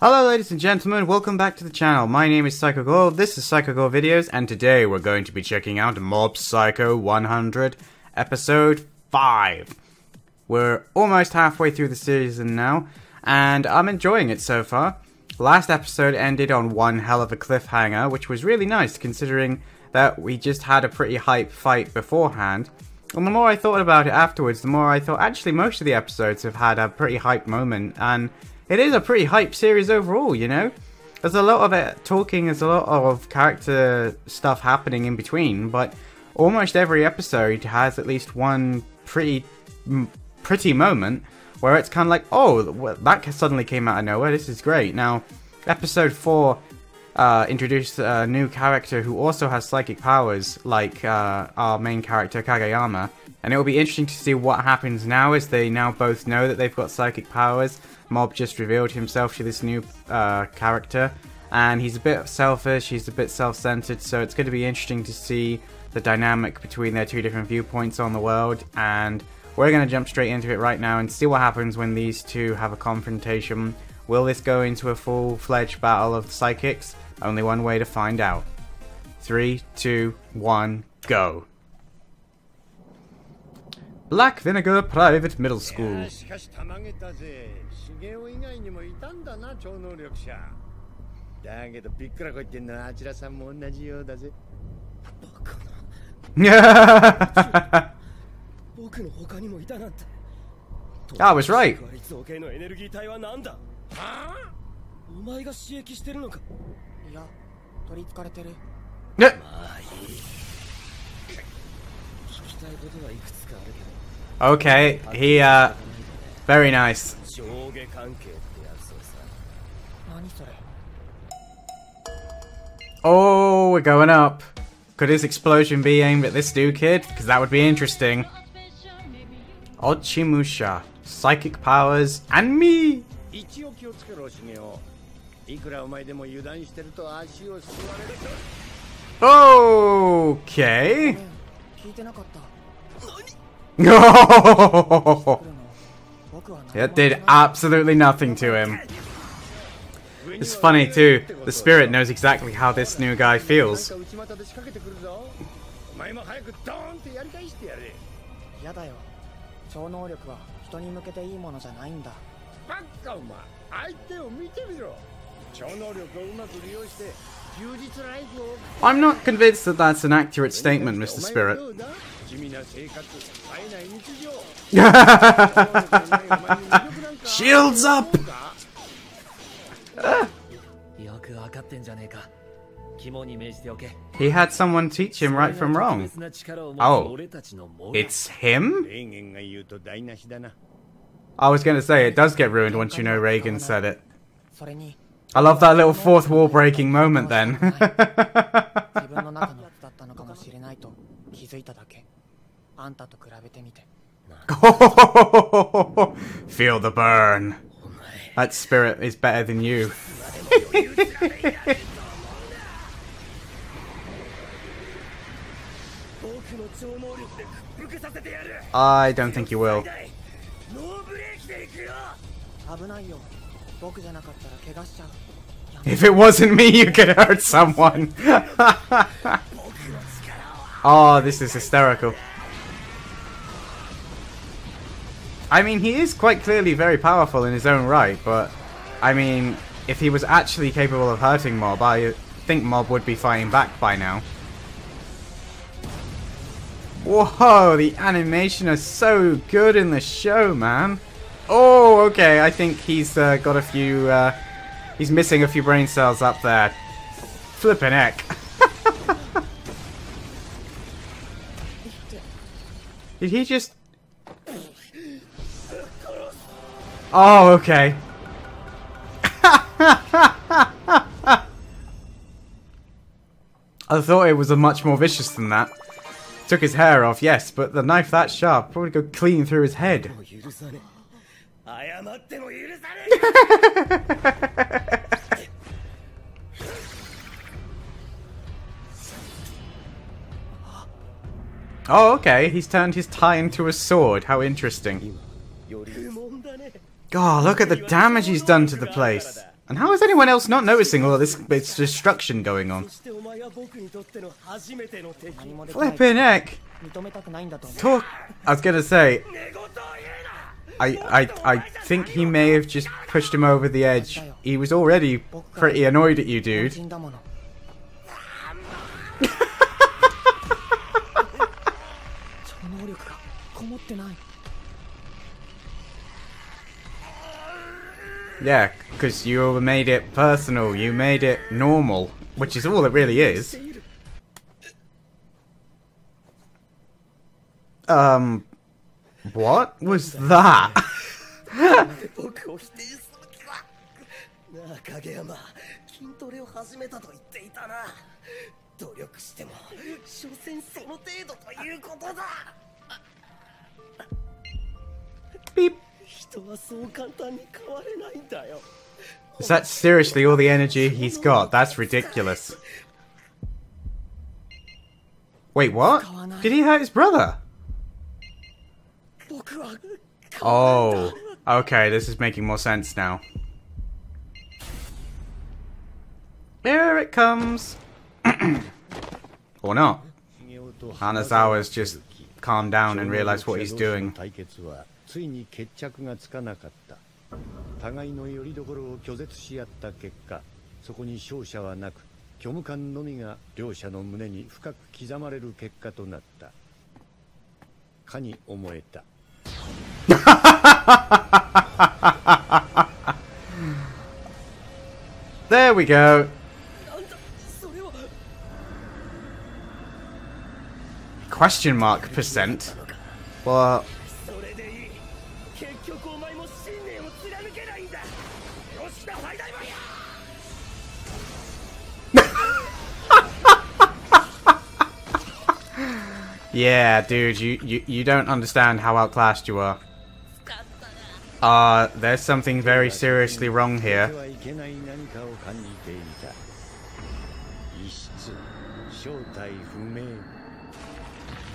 Hello ladies and gentlemen, welcome back to the channel. My name is PsychoGore, this is PsychoGore Videos, and today we're going to be checking out Mob Psycho 100, Episode 5. We're almost halfway through the season now, and I'm enjoying it so far. Last episode ended on one hell of a cliffhanger, which was really nice considering that we just had a pretty hype fight beforehand. And the more I thought about it afterwards, the more I thought actually most of the episodes have had a pretty hype moment, and it is a pretty hype series overall, you know? There's a lot of talking, there's a lot of character stuff happening in between, but almost every episode has at least one pretty moment where it's kind of like, oh, that suddenly came out of nowhere, this is great. Now, episode 4 introduced a new character who also has psychic powers, like our main character, Kageyama. And it will be interesting to see what happens now, as they now both know that they've got psychic powers. Mob just revealed himself to this new character, and he's a bit selfish, he's a bit self-centered, so it's going to be interesting to see the dynamic between their two different viewpoints on the world, and we're going to jump straight into it right now and see what happens when these two have a confrontation. Will this go into a full-fledged battle of psychics? Only one way to find out. 3, 2, 1, go! Black Vinegar Private Middle School. I was right. Yeah. Okay, he, very nice. Oh, we're going up. Could his explosion be aimed at this new kid? Because that would be interesting. Ochimusha, psychic powers, and me! Okay. No! It did absolutely nothing to him. It's funny too, the spirit knows exactly how this new guy feels. I'm not convinced that that's an accurate statement, Mr. Spirit. Shields up! He had someone teach him right from wrong. Oh, it's him? I was gonna say, it does get ruined once you know Reagan said it. I love that little fourth wall breaking moment then. Feel the burn. That spirit is better than you. I don't think you will. If it wasn't me, you could hurt someone. Oh, this is hysterical. I mean, he is quite clearly very powerful in his own right, but I mean, if he was actually capable of hurting Mob, I think Mob would be fighting back by now. Whoa, the animation is so good in the show, man. Oh, okay, I think he's got a few, he's missing a few brain cells up there. Flippin' heck. Did he just... Oh, okay. I thought it was a much more vicious than that. Took his hair off, yes, but the knife that sharp probably go clean through his head. Oh, okay, he's turned his tie into a sword. How interesting. God, look at the damage he's done to the place. And how is anyone else not noticing all of this destruction going on? Flippin' heck! Talk. I was gonna say, I think he may have just pushed him over the edge. He was already pretty annoyed at you, dude. Yeah, because you made it personal, you made it normal, which is all it really is. What was that? Beep. Is that seriously all the energy he's got? That's ridiculous. Wait, what? Did he hurt his brother? Oh, okay, this is making more sense now. Here it comes. Or not. Hanazawa's just calmed down and realized what he's doing. ついに決着がつかなかった。互いの拠り所を拒絶し合った結果、そこに勝者はなく、虚無感のみが両者の胸に深く刻まれる結果となった。かに思えた。There we go. Question mark percent. Well. Yeah, dude, you don't understand how outclassed you are. There's something very seriously wrong here.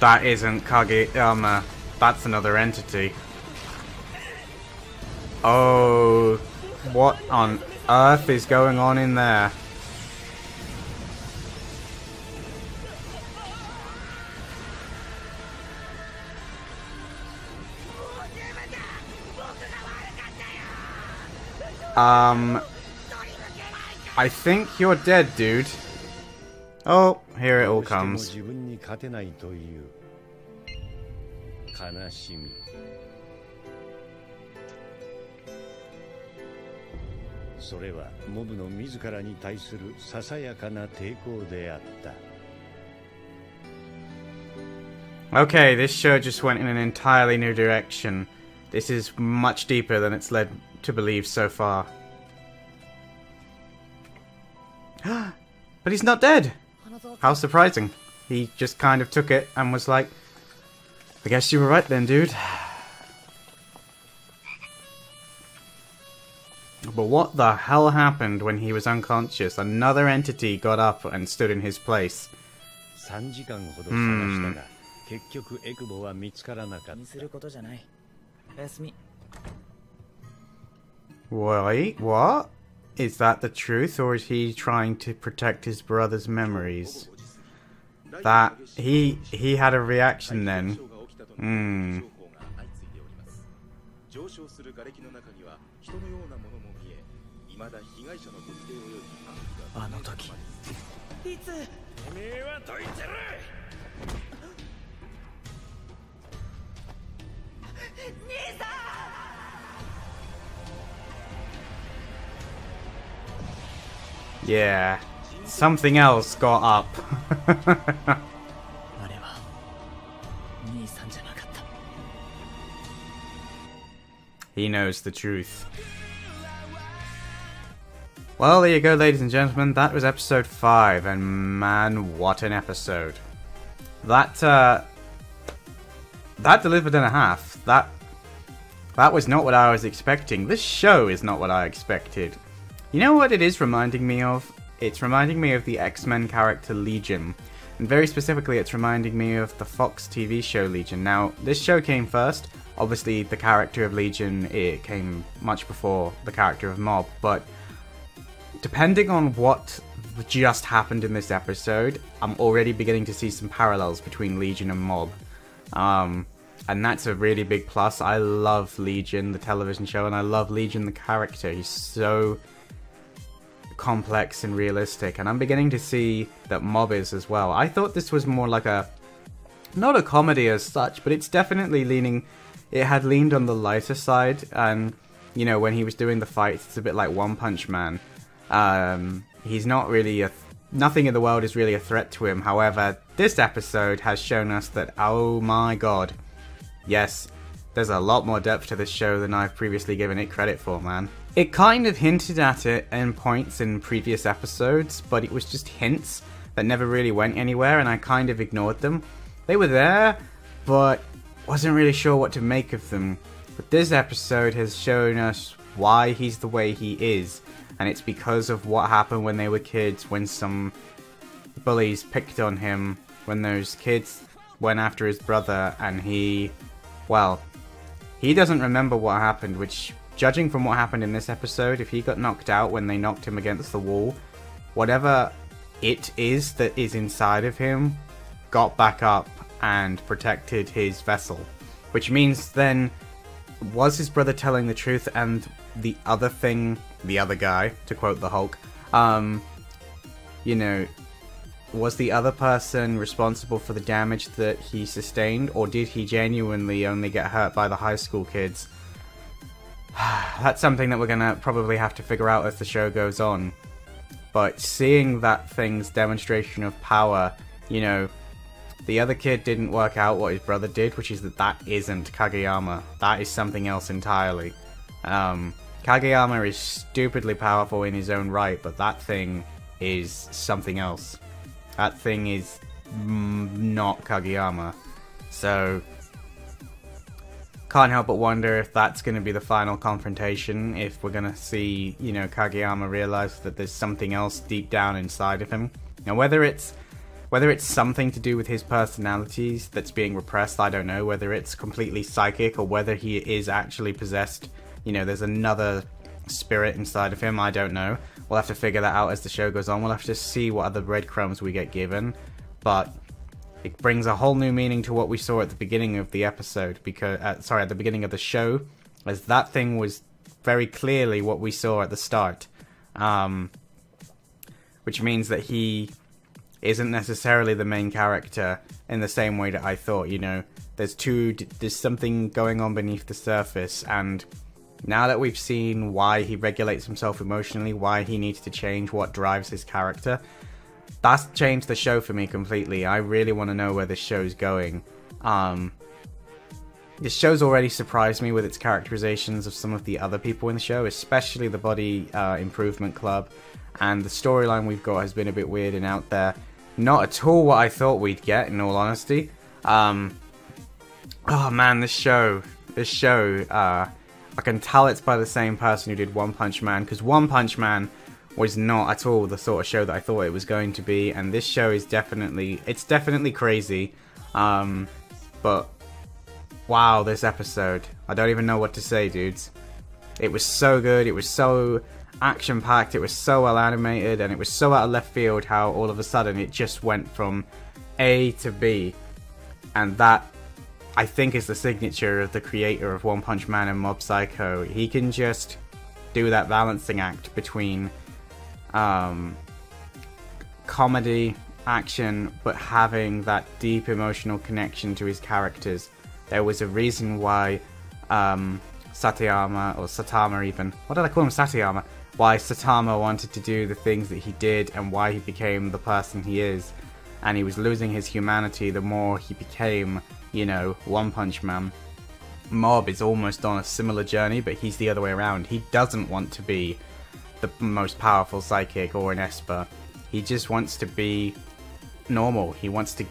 That isn't Kageyama. That's another entity. Oh, what on earth is going on in there? I think you're dead, dude. Oh, here it all comes. Okay, this show just went in an entirely new direction. This is much deeper than it's led to believe so far. But he's not dead! How surprising. He just kind of took it and was like, I guess you were right then, dude. But what the hell happened when he was unconscious? Another entity got up and stood in his place. Wait, what? Is that the truth, or is he trying to protect his brother's memories? That he had a reaction then. Yeah, something else got up. He knows the truth. Well, there you go, ladies and gentlemen. That was episode 5, and man, what an episode! That delivered and a half. That was not what I was expecting. This show is not what I expected. You know what it is reminding me of? It's reminding me of the X-Men character Legion. And very specifically, it's reminding me of the Fox TV show Legion. Now, this show came first. Obviously, the character of Legion, it came much before the character of Mob. But depending on what just happened in this episode, I'm already beginning to see some parallels between Legion and Mob. And that's a really big plus. I love Legion, the television show, and I love Legion, the character. He's so complex and realistic, and I'm beginning to see that Mob is as well. I thought this was more like not a comedy as such, but it's definitely it had leaned on the lighter side, and, you know, when he was doing the fights, it's a bit like One Punch Man. He's not really nothing in the world is really a threat to him. However, this episode has shown us that, oh my god, yes, there's a lot more depth to this show than I've previously given it credit for, man. It kind of hinted at it in points in previous episodes, but it was just hints that never really went anywhere, and I kind of ignored them. They were there, but wasn't really sure what to make of them. But this episode has shown us why he's the way he is, and it's because of what happened when they were kids, when some bullies picked on him, when those kids went after his brother, and he doesn't remember what happened, which, judging from what happened in this episode, if he got knocked out when they knocked him against the wall, whatever it is that is inside of him got back up and protected his vessel. Which means then, was his brother telling the truth, and the other guy, to quote the Hulk, you know, was the other person responsible for the damage that he sustained, or did he genuinely only get hurt by the high school kids? That's something that we're gonna probably have to figure out as the show goes on. But seeing that thing's demonstration of power, you know, the other kid didn't work out what his brother did, which is that isn't Kageyama. That is something else entirely. Kageyama is stupidly powerful in his own right, but that thing is something else. That thing is not Kageyama. So, can't help but wonder if that's going to be the final confrontation, if we're going to see, you know, Kageyama realize that there's something else deep down inside of him. Now, whether it's something to do with his personalities that's being repressed, I don't know. Whether it's completely psychic, or whether he is actually possessed, you know, there's another spirit inside of him, I don't know. We'll have to figure that out as the show goes on. We'll have to see what other breadcrumbs we get given. But it brings a whole new meaning to what we saw at the beginning of the episode, because at the beginning of the show, as that thing was very clearly what we saw at the start. Which means that he isn't necessarily the main character in the same way that I thought, you know. There's something going on beneath the surface, and now that we've seen why he regulates himself emotionally, why he needs to change, what drives his character, that's changed the show for me completely. I really want to know where this show's going. This show's already surprised me with its characterizations of some of the other people in the show, especially the Body Improvement Club, and the storyline we've got has been a bit weird and out there. Not at all what I thought we'd get, in all honesty. Oh man, this show, I can tell it's by the same person who did One Punch Man, because One Punch Man was not at all the sort of show that I thought it was going to be, and this show is definitely crazy. But wow, this episode, I don't even know what to say, dudes. It was so good, it was so action-packed, it was so well animated, and it was so out of left field how all of a sudden it just went from A to B. And that, I think, is the signature of the creator of One Punch Man and Mob Psycho. He can just do that balancing act between comedy, action, but having that deep emotional connection to his characters. There was a reason why Satayama, or Satama even, what did I call him, Satayama? Why Satama wanted to do the things that he did, and why he became the person he is. And he was losing his humanity the more he became, you know, One Punch Man. Mob is almost on a similar journey, but he's the other way around. He doesn't want to be the most powerful psychic or an Esper. He just wants to be normal. He wants to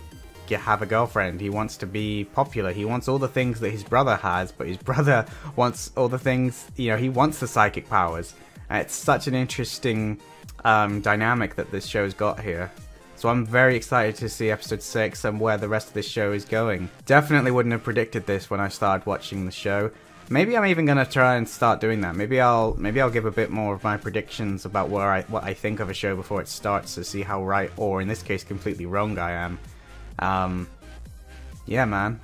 have a girlfriend. He wants to be popular. He wants all the things that his brother has, but his brother wants all the things, you know, he wants the psychic powers. And it's such an interesting dynamic that this show's got here. So I'm very excited to see episode 6 and where the rest of this show is going. Definitely wouldn't have predicted this when I started watching the show. Maybe I'm even gonna try and start doing that. Maybe I'll give a bit more of my predictions about what I think of a show before it starts, to see how right, or in this case completely wrong, I am. Yeah, man.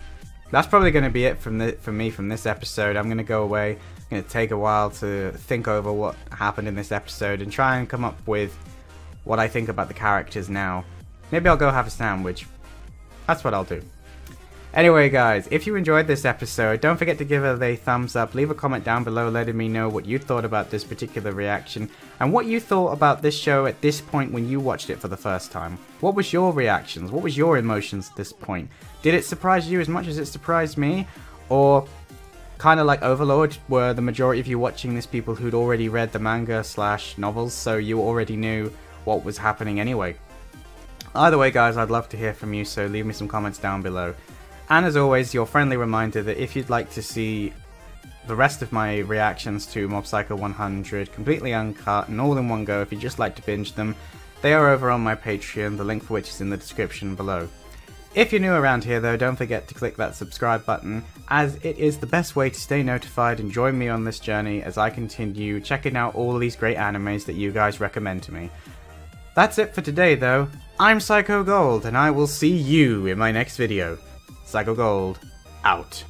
That's probably gonna be it from me from this episode. I'm gonna go away. I'm gonna take a while to think over what happened in this episode and try and come up with what I think about the characters now. Maybe I'll go have a sandwich. That's what I'll do. Anyway guys, if you enjoyed this episode, don't forget to give it a thumbs up, leave a comment down below letting me know what you thought about this particular reaction, and what you thought about this show at this point when you watched it for the first time. What was your reactions? What was your emotions at this point? Did it surprise you as much as it surprised me? Or, kind of like Overlord, were the majority of you watching this people who'd already read the manga / novels, so you already knew what was happening anyway? Either way guys, I'd love to hear from you, so leave me some comments down below. And as always, your friendly reminder that if you'd like to see the rest of my reactions to Mob Psycho 100 completely uncut and all in one go, if you'd just like to binge them, they are over on my Patreon, the link for which is in the description below. If you're new around here though, don't forget to click that subscribe button, as it is the best way to stay notified and join me on this journey as I continue checking out all these great animes that you guys recommend to me. That's it for today though. I'm Psycho Gold, and I will see you in my next video. Psycho Gold, out.